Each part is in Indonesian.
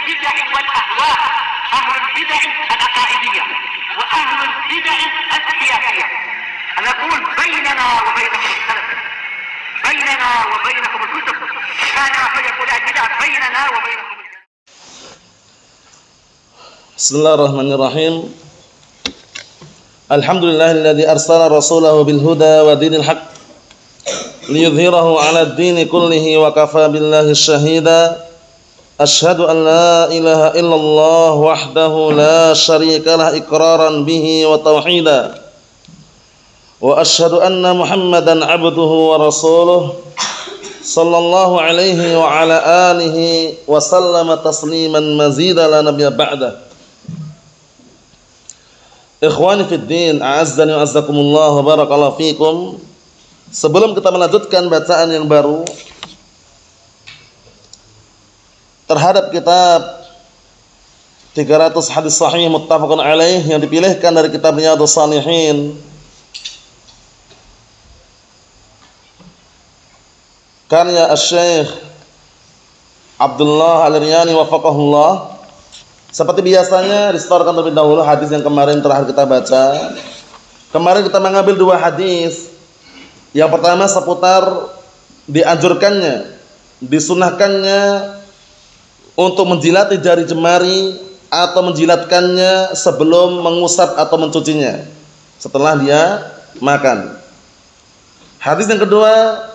البدع والأهواء، أهل البدع العقائدية وأهل البدع السياسية. أنا أقول بيننا وبينكم السلف، بيننا وبينكم الكتب، كان فيقول البدع بيننا وبينكم. بسم الله الرحمن الرحيم. الحمد لله الذي أرسل رسوله بالهدى ودين الحق ليظهره على الدين كله وكفى بالله شهيدا. أشهد أن لا إله إلا الله وحده لا شريك له إقرارا به وتوحيدا، وأشهد أن محمدا عبده ورسوله صلى الله عليه وعلى آله وسلم تسليما مزيدا لا نبي بعده. Ikhwani fid din, a'azzani wa azzakumullah wa barakallahu fikum. Sebelum kita melanjutkan bacaan yang baru terhadap kitab 300 hadis sahih muttafaqun alaih yang dipilihkan dari kitab Riyadhus Shalihin karya Asy-Syaikh Abdullah Al-Riyani wafaqahullah. Seperti biasanya distorkan terlebih dahulu hadis yang kemarin terakhir kita baca. Kemarin kita mengambil dua hadis. Yang pertama seputar dianjurkannya, disunahkannya untuk menjilati jari jemari atau menjilatkannya sebelum mengusap atau mencucinya setelah dia makan. Hadis yang kedua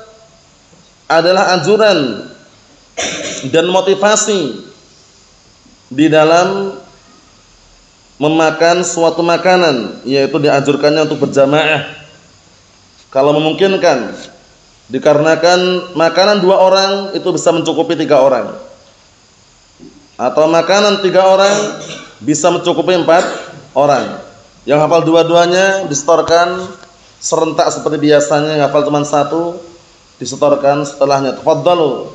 adalah anjuran dan motivasi di dalam memakan suatu makanan, yaitu dianjurkannya untuk berjamaah kalau memungkinkan, dikarenakan makanan 2 orang itu bisa mencukupi 3 orang, atau makanan 3 orang bisa mencukupi 4 orang. Yang hafal dua-duanya disetorkan serentak seperti biasanya, yang hafal cuma 1 disetorkan setelahnya. Tafadhalu.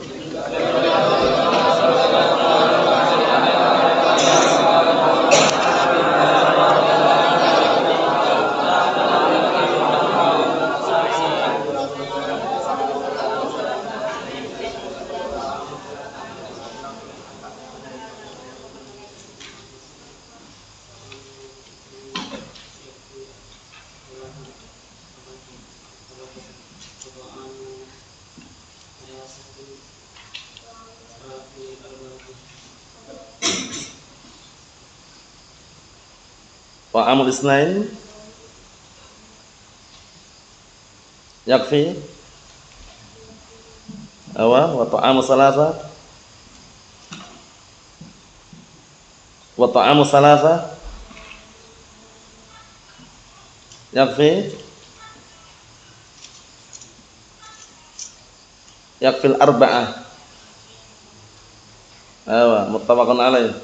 Wa amul isnain yakfi wa ta'amu salasa yakfi yakfil arba'ah muttafaqun alaih.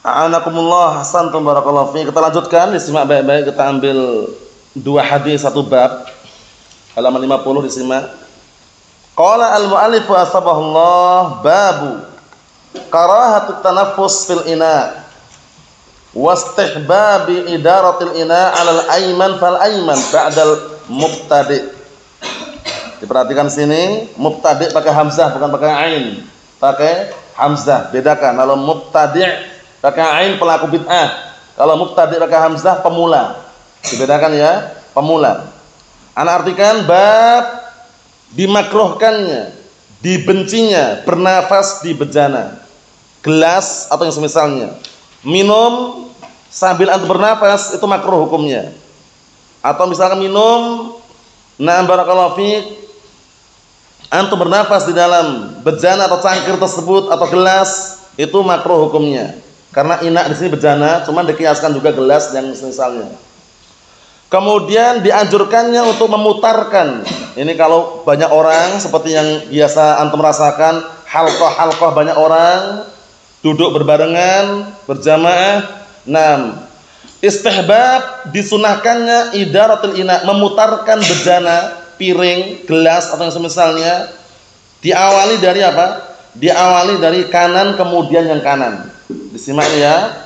A'anakumullah, hasantum barakallahu fiik. Kita lanjutkan, disimak baik-baik. Kita ambil 2 hadis 1 bab. Halaman 50 disimak. Qala al-mu'allif asbahullah babu karahatut tanaffus fil ina wastihbabi idaratil ina 'alal ayman fal ayman ba'dal mubtadi'. Diperhatikan sini, mubtadi' pakai hamzah bukan pakai ain. Pakai hamzah, bedakan. Kalau mubtadi' pakai ain pelaku bid'ah, kalau mubtadi' pakai hamzah pemula. Dibedakan ya, pemula. Ana artikan bab dimakruhkannya, dibencinya bernafas di bejana, gelas atau yang semisalnya. Minum sambil antum bernafas itu makruh hukumnya. Atau misalkan minum, na'am barakallahu fiik, antum bernafas di dalam bejana atau cangkir tersebut atau gelas, itu makruh hukumnya. Karena ina di sini bejana, cuman dikiaskan juga gelas yang misalnya. Kemudian dianjurkannya untuk memutarkan. Ini kalau banyak orang seperti yang biasa antum rasakan, halqah banyak orang duduk berbarengan, berjamaah. 6. Istihbab disunahkannya idaratul ina, memutarkan bejana, piring, gelas atau yang semisalnya. Diawali dari apa? Diawali dari kanan kemudian yang kanan. Disimak ya.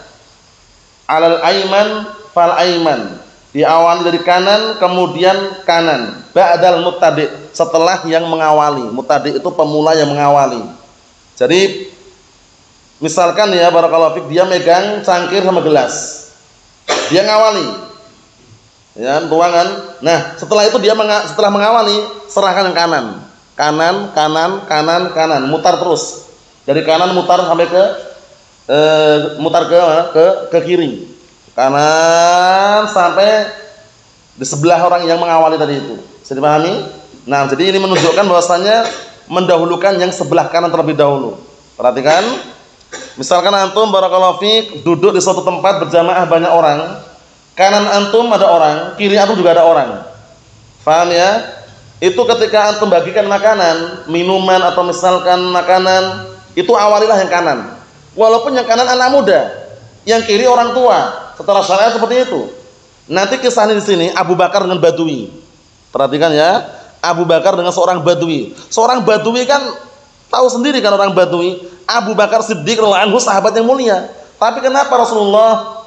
Alal ayman fal ayman. Diawali dari kanan kemudian kanan. Ba'dal mubtadi', setelah yang mengawali. Mubtadi' itu pemula yang mengawali. Jadi Misalkan ya barakallahu fik, dia megang cangkir sama gelas. Dia ngawali. Ya, tuangan. Nah, setelah itu dia setelah mengawali, serahkan yang kanan. Kanan, kanan, kanan, kanan, mutar terus. Dari kanan mutar sampai ke ke kiri. Kanan sampai di sebelah orang yang mengawali tadi itu. Bisa dipahami? Nah, jadi ini menunjukkan bahwasanya mendahulukan yang sebelah kanan terlebih dahulu. Perhatikan. Misalkan antum barakallahu fiik duduk di suatu tempat berjamaah banyak orang. Kanan antum ada orang, kiri antum juga ada orang. Paham ya? Itu ketika antum bagikan makanan, minuman atau misalkan makanan, itu awalilah yang kanan. Walaupun yang kanan anak muda, yang kiri orang tua. Setelah syariat seperti itu. Nanti kisahnya di sini Abu Bakar dengan Badui. Perhatikan ya, Abu Bakar dengan seorang Badui. Seorang Badui kan tahu sendiri kan orang Badui. Abu Bakar Siddiq radhiyallahu anhu sahabat yang mulia. Tapi kenapa Rasulullah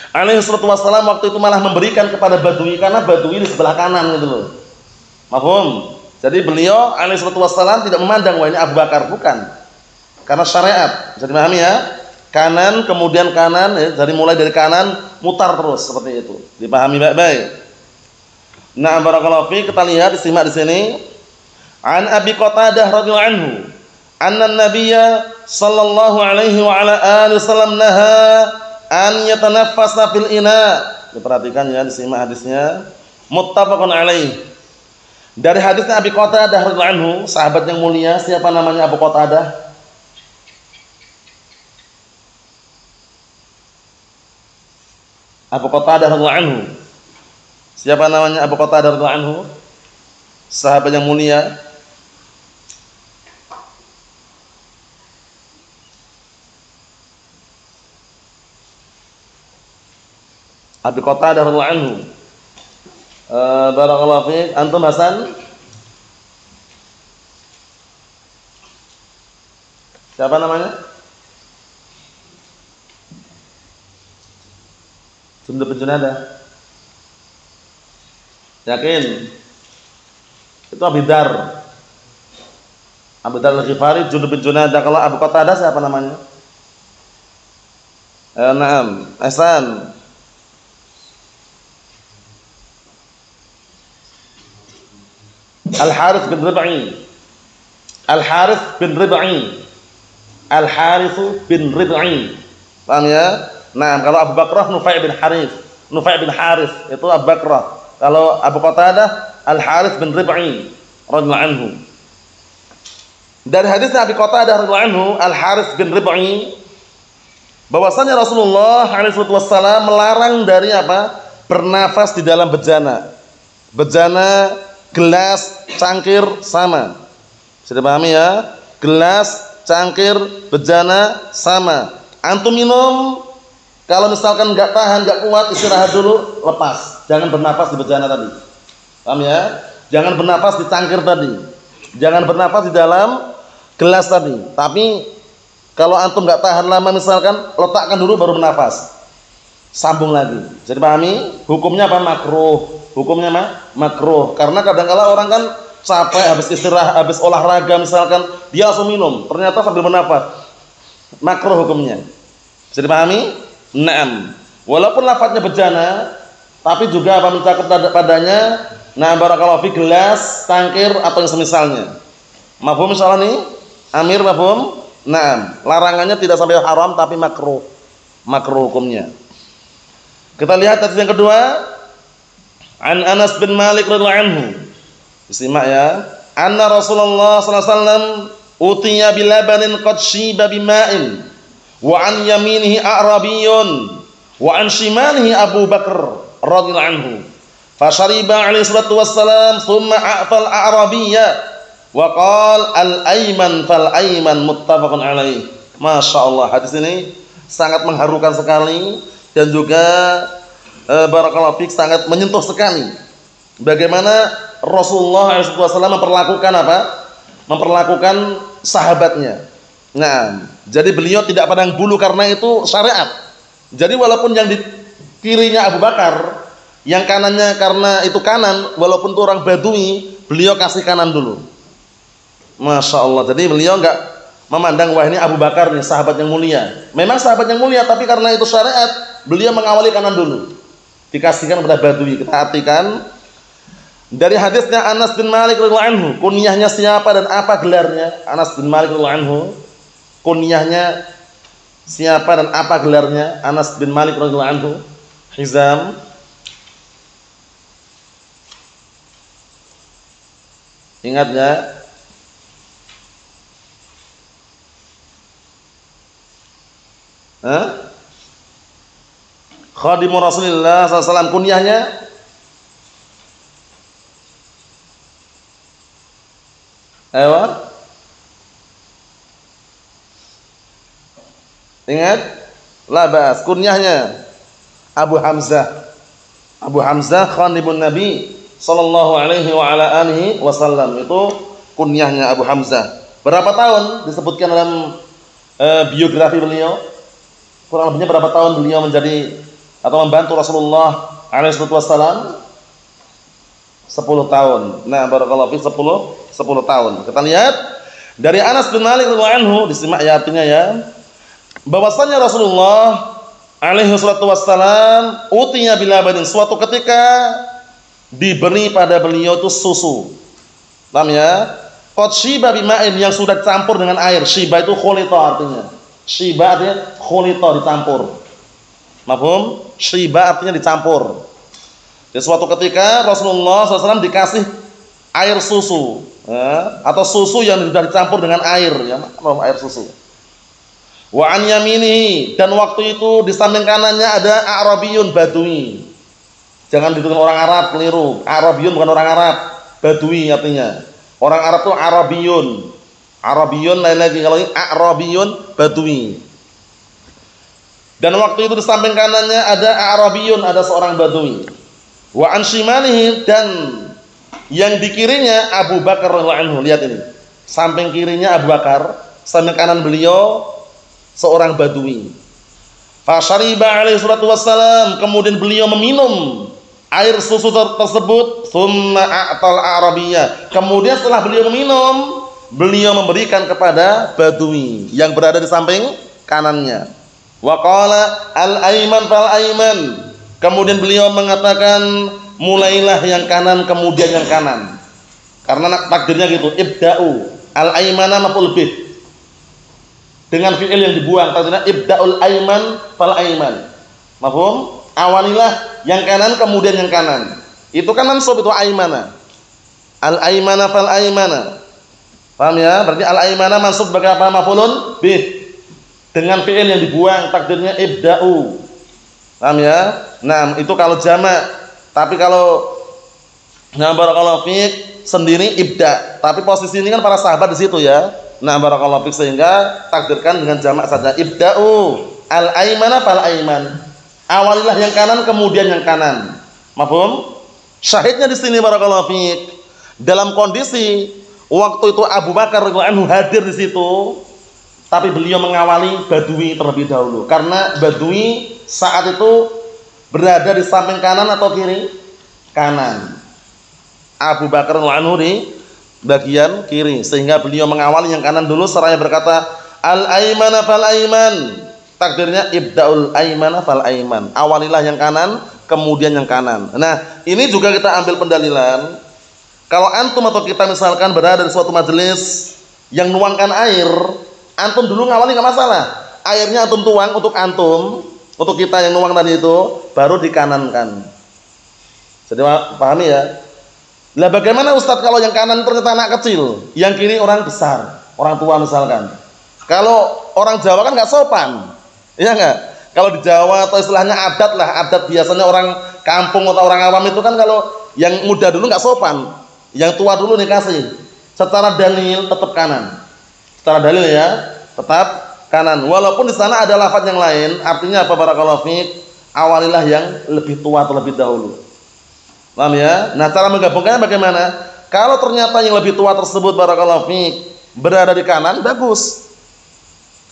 alaihi wasallam waktu itu malah memberikan kepada Badui, karena Badui di sebelah kanan gitu loh. Mafhum? Jadi beliau alaihi wasallam tidak memandang wah ini Abu Bakar, bukan. Karena syariat. Bisa dipahami ya? Kanan kemudian kanan, ya, dari mulai dari kanan mutar terus seperti itu. Dipahami baik-baik. Nah, barakallahu fi, kita lihat disimak di sini. An Abi Qatadah radhiyallahu anhu, anna an-nabiyya sallallahu alaihi wa ala alihi wasallam naha an yatanaffasa fil ina. Diperhatikan ya, disimak hadisnya. Muttafaqun alaih. Dari hadisnya Abi Qatadah radhiyallahu anhu, sahabat yang mulia. Siapa namanya Abu Qatadah? Abu Qatadah radhiyallahu anhu. Siapa namanya Abu Qatadah radhiyallahu anhu? Sahabat yang mulia. Abu Qatadah radhiyallahu anhu. Barakallahu fiik. Antum Hasan? Siapa namanya? Jundub bin Junadah. Yakin? Itu Abu Dar. Abu Dar Al-Ghifari, Jundub bin Junadah. Kalau Abu Qatadah siapa namanya? Naam, Hasan. Al-Harits bin Rib'i. Al-Harits bin Rib'i. Al-Harits bin Rib'i. Paham ya? Nah, kalau Abu Bakrah Nufai' bin Harith. Nufai' bin Harith itu Abu Bakrah. Kalau Abu Qatadah Al-Harits bin Rib'i radhiyallahu anhu. Dari hadis Abi Qatadah radhiyallahu anhu, Al-Harits bin Rib'i, bahwasanya Rasulullah alaihi wasallam melarang dari apa? Bernafas di dalam bejana. Bejana, gelas, cangkir sama. Sudah pahami ya? Gelas, cangkir, bejana sama. Antum minum, kalau misalkan nggak tahan, nggak kuat, istirahat dulu, lepas. Jangan bernafas di bejana tadi. Paham ya? Jangan bernafas di cangkir tadi. Jangan bernafas di dalam gelas tadi. Tapi kalau antum nggak tahan lama misalkan, letakkan dulu baru bernafas. Sambung lagi. Jadi pahami? Hukumnya apa? Makruh. Hukumnya makruh. Karena kadang-kala orang kan capek habis istirahat, habis olahraga misalkan, dia langsung minum. Ternyata sambil bernafas. Makruh hukumnya. Bisa dipahami? Naam. Walaupun lafadznya bejana, tapi juga apa mencakup padanya, nah barakallahu fi, gelas, cangkir atau yang semisalnya. Mafhum insyaallah nih? Amir mafhum? Naam. Larangannya tidak sampai haram tapi makruh. Makruh hukumnya. Kita lihat hadis yang kedua. An Anas bin Malik radhiyallahu anhu. Disimak ya. Anna Rasulullah sallallahu alaihi wasallam utiya bilabanin qad shiba bima'in. Wa an yaminihi a'rabiyyun wa an shimalihi Abu Bakar radhiyallahu anhu. Fa shariba alaihi salatu wassalam thumma a'tal a'rabiyya wa qala al-ayman fal ayman, muttafaqun alaih. Masyaallah, hadis ini sangat mengharukan sekali dan juga barakallahu fiik sangat menyentuh sekali. Bagaimana Rasulullah SAW memperlakukan apa? Memperlakukan sahabatnya. Nah, jadi beliau tidak pandang bulu karena itu syariat. Jadi walaupun yang di kirinya Abu Bakar, yang kanannya karena itu kanan, walaupun itu orang Badui, beliau kasih kanan dulu. Masya Allah. Jadi beliau enggak memandang wah ini Abu Bakar nih sahabat yang mulia. Memang sahabat yang mulia, tapi karena itu syariat, beliau mengawali kanan dulu. Dikasihkan kepada Badui. Kita artikan dari hadisnya Anas bin Malik radhiyallahu anhu, kunyahnya siapa dan apa gelarnya? Anas bin Malik radhiyallahu anhu, kunyahnya siapa dan apa gelarnya? Anas bin Malik radhiyallahu anhu, Hizam. Ingat ya? Khadimu Rasulullah SAW, kunyahnya ayo ingat? Labas, kunyahnya Abu Hamzah. Abu Hamzah khadimun Nabi sallallahu alaihi wa ala alihi wasallam, itu kunyahnya Abu Hamzah. Berapa tahun disebutkan dalam biografi beliau? Kurang lebihnya berapa tahun beliau menjadi atau membantu Rasulullah alaihi wasallam? 10 tahun. Nah, barakallahu fi 10 tahun. Kita lihat dari Anas bin Malik radhiyallahu anhu, disimak ya artinya ya. Bahwasanya Rasulullah alaihi wasallam utiya bilabadin, suatu ketika diberi pada beliau itu susu. Paham ya? Qad shiba bima'in, yang sudah campur dengan air. Shiba itu khulita artinya. Shiba artinya khulita, dicampur. Mafhum? Shiba artinya dicampur. Di suatu ketika Rasulullah SAW dikasih air susu, ya, atau susu yang sudah dicampur dengan air, ya, air susu. Wa an yaminihi, dan waktu itu di samping kanannya ada Arabiyun, Badui. Jangan ditulis orang Arab, keliru. Arabiyun bukan orang Arab, Badui artinya. Orang Arab itu Arabiyun. Arabiyun lain lagi, kalau ini Arabiyun, Badui. Dan waktu itu di samping kanannya ada Arabiyun, ada seorang Badui. Wa an shimalihi, dan yang di kirinya Abu Bakar radhiyallahu anhu. Lihat ini. Samping kirinya Abu Bakar, samping kanan beliau seorang Badui. Fa syariba alaihi salatu wassalam, kemudian beliau meminum air susu tersebut. Tsumma a'tal Arabiyya, kemudian setelah beliau meminum, beliau memberikan kepada Badui yang berada di samping kanannya. Wa qala al-ayman fal ayman, kemudian beliau mengatakan mulailah yang kanan kemudian yang kanan, karena takdirnya gitu. Ibda'u al-aymana maf'ul bih, dengan fi'il yang dibuang, takdirnya ibda'ul ayman fal ayman. Mafhum? Awalilah yang kanan kemudian yang kanan. Itu kan mansub, itu aymana. Al-aymana fal aymana. Paham ya? Berarti al-aymana mansub sebagai apa? Maf'ulun bih, dengan fi'il yang dibuang, takdirnya ibda'u. Paham ya? Nah, itu kalau jamak. Tapi kalau barakallahu fiik sendiri ibda. Tapi posisi ini kan para sahabat di situ ya. Nah, barakallahu fiik, sehingga takdirkan dengan jamak saja. Ibda'u al-aymana fal ayman. Awalilah yang kanan kemudian yang kanan. Mafhum? Syahidnya di sini barakallahu fiik, dalam kondisi waktu itu Abu Bakar radhiyallahu anhu hadir di situ, tapi beliau mengawali Badui terlebih dahulu, karena Badui saat itu berada di samping kanan atau kiri? Kanan. Abu Bakar radhiyallahu anhu di bagian kiri, sehingga beliau mengawali yang kanan dulu seraya berkata al-aymana fal ayman. Takdirnya ibda'ul aymana fal ayman. Awalilah yang kanan kemudian yang kanan. Nah, ini juga kita ambil pendalilan. Kalau antum atau kita misalkan berada di suatu majelis yang nuangkan air, antum dulu ngawali nggak masalah. Airnya antum tuang untuk antum, untuk kita yang nuang tadi itu, baru dikanankan. Jadi pahami ya? Lah bagaimana Ustadz kalau yang kanan ternyata anak kecil, yang kiri orang besar, orang tua misalkan. Kalau orang Jawa kan nggak sopan, iya nggak? Kalau di Jawa atau istilahnya adat lah, adat biasanya orang kampung atau orang awam itu kan kalau yang muda dulu nggak sopan, yang tua dulu dikasih. Secara dalil tetap kanan. Secara dalil ya, tetap kanan. Walaupun di sana ada lafaz yang lain, artinya apa barakallahu fiik? Awalilah yang lebih tua terlebih dahulu. Paham ya? Nah, cara menggabungkannya bagaimana? Kalau ternyata yang lebih tua tersebut barakallahu fiik berada di kanan, bagus.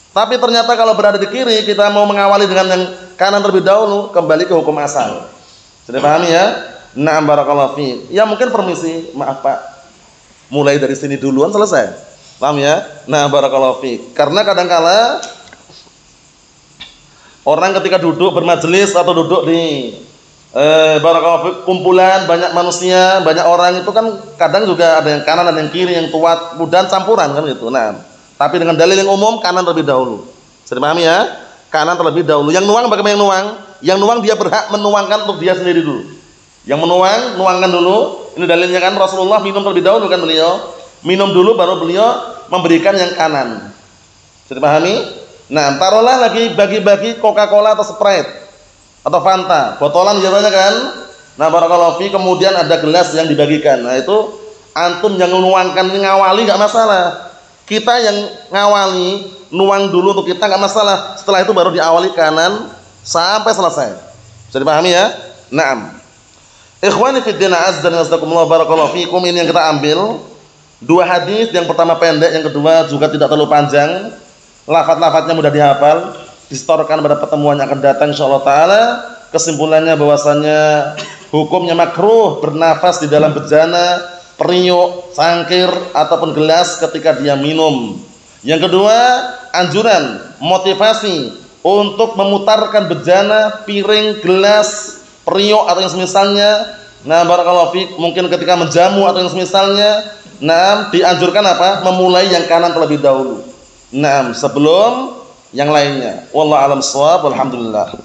Tapi ternyata kalau berada di kiri, kita mau mengawali dengan yang kanan terlebih dahulu, kembali ke hukum asal. Sudah paham ya? Na'am barakallahu fiik. Ya mungkin permisi, maaf Pak. Mulai dari sini duluan selesai. Paham ya? Nah, barakallahu fiik. Karena kadangkala orang ketika duduk bermajelis atau duduk di barakallahu fiik kumpulan banyak manusia, banyak orang itu kan kadang juga ada yang kanan dan yang kiri, yang tua, muda, campuran kan gitu. Nah, tapi dengan dalil yang umum kanan terlebih dahulu. Bisa dipahami ya? Kanan terlebih dahulu. Yang nuang bagaimana yang nuang? Yang nuang dia berhak menuangkan untuk dia sendiri dulu. Yang menuang, nuangkan dulu. Ini dalilnya kan Rasulullah minum terlebih dahulu kan beliau. Minum dulu baru beliau memberikan yang kanan. Bisa dipahami? Nah, taruhlah lagi bagi-bagi Coca-Cola atau Sprite atau Fanta, botolan biasanya kan. Nah, barakallahu fi, kemudian ada gelas yang dibagikan. Nah, itu antum yang menuangkan ini ngawali enggak masalah. Kita yang ngawali, nuang dulu untuk kita enggak masalah. Setelah itu baru diawali kanan sampai selesai. Bisa dipahami ya? Naam. Ikhwani fid din, azza wa jalla, barakallahu fikum, ini yang kita ambil. Dua hadis, yang pertama pendek, yang kedua juga tidak terlalu panjang. Lafaz-lafaznya mudah dihafal. Disetorkan pada pertemuan yang akan datang insyaallah taala. Kesimpulannya bahwasanya hukumnya makruh bernafas di dalam bejana, periuk, cangkir ataupun gelas ketika dia minum. Yang kedua, anjuran, motivasi untuk memutarkan bejana, piring, gelas, periuk atau yang semisalnya. Nah, barakallahu fiik, mungkin ketika menjamu atau yang semisalnya. Nah, dianjurkan apa? Memulai yang kanan terlebih dahulu. Nah, sebelum yang lainnya. Wallahu a'lam shawab. Alhamdulillah.